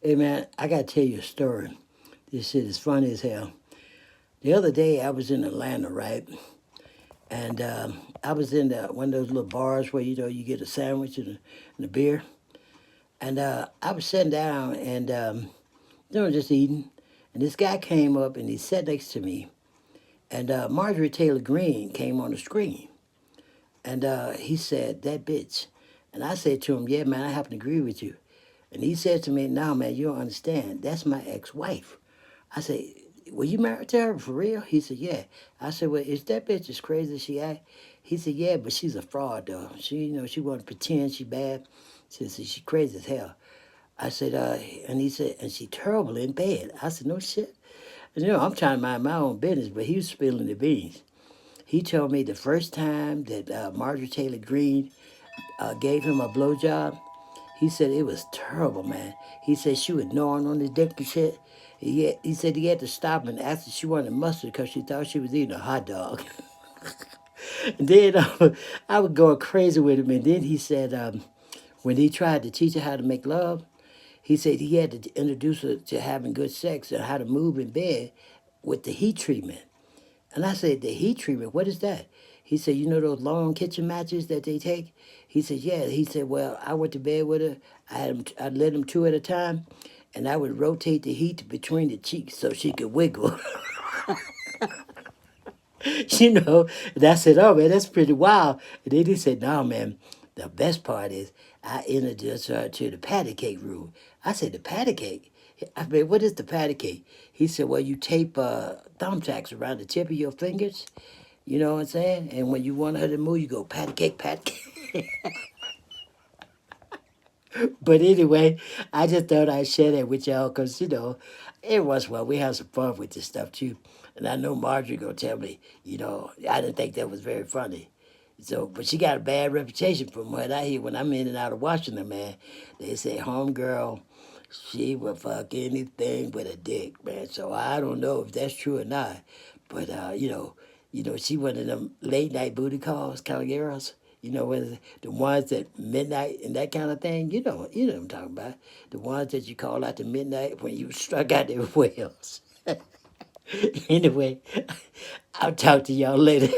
Hey man, I gotta tell you a story. This shit is funny as hell. The other day I was in Atlanta, right? And I was in one of those little bars where you get a sandwich and a beer. And I was sitting down and just eating. And this guy came up and he sat next to me. And Marjorie Taylor Greene came on the screen. And he said, "That bitch." And I said to him, "Yeah, man, I happen to agree with you." And he said to me, "No, man, you don't understand. That's my ex-wife." I said, "Were you married to her for real?" He said, "Yeah." I said, "Well, is that bitch as crazy as she act?" He said, "Yeah, but she's a fraud, though. She want to pretend she bad. She said, she crazy as hell." I said, and he said, "And she terrible in bed." I said, "No shit." And, I'm trying to mind my own business, but he was spilling the beans. He told me the first time that Marjorie Taylor Greene gave him a blowjob, he said it was terrible, man. He said she was gnawing on his dick and shit. He said he had to stop and ask if she wanted mustard because she thought she was eating a hot dog. And then I was going crazy with him. And then he said when he tried to teach her how to make love, he said he had to introduce her to having good sex and how to move in bed with the heat treatment. And I said, "The heat treatment, what is that?" He said, "You know those long kitchen matches that they take?" He said, "Yeah." He said, "Well, I went to bed with her. I'd let them two at a time, and I would rotate the heat between the cheeks so she could wiggle." And I said, "Oh, man, that's pretty wild." And then he said, "No, man, the best part is I introduced her to the patty cake room." I said, "The patty cake?" I mean, "What is the patty cake?" He said, "Well, you tape thumbtacks around the tip of your fingers. You know what I'm saying? And when you want her to move, you go patty cake, patty cake." But anyway, I just thought I'd share that with y'all because, every once in a while we have some fun with this stuff too. And I know Marjorie gonna tell me, I didn't think that was very funny. So, but she got a bad reputation from what I hear when I'm in and out of Washington, man. They say homegirl, she will fuck anything with a dick, man. So I don't know if that's true or not. But she one of them late night booty calls kind of girls. When the ones that midnight and that kind of thing. You know what I'm talking about. The ones that you call out to midnight when you struck out their whales. Anyway, I'll talk to y'all later.